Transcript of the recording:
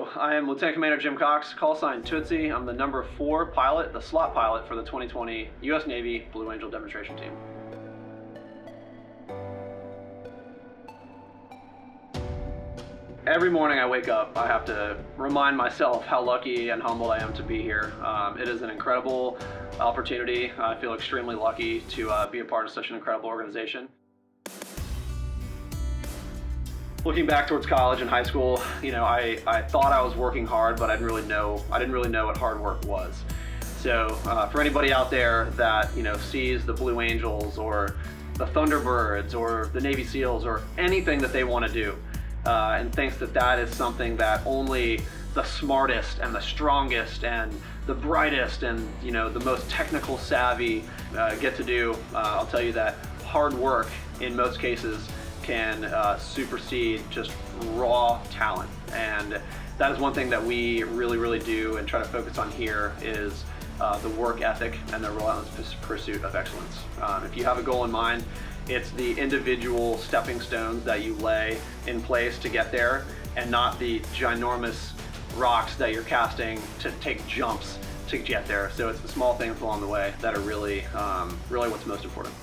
Hello, I am Lieutenant Commander Jim Cox, call sign Tootsie. I'm the number 4 pilot, the slot pilot for the 2020 U.S. Navy Blue Angel demonstration team. Every morning I wake up, I have to remind myself how lucky and humbled I am to be here. It is an incredible opportunity. I feel extremely lucky to be a part of such an incredible organization. Looking back towards college and high school, I thought I was working hard, but I didn't really know what hard work was. So for anybody out there that sees the Blue Angels or the Thunderbirds or the Navy SEALs or anything that they want to do, and thinks that that is something that only the smartest and the strongest and the brightest and the most technical savvy get to do, I'll tell you that hard work in most cases can supersede just raw talent. And that is one thing that we really do and try to focus on here is the work ethic and the relentless pursuit of excellence. If you have a goal in mind, it's the individual stepping stones that you lay in place to get there, and not the ginormous rocks that you're casting to take jumps to get there. So it's the small things along the way that are really what's most important.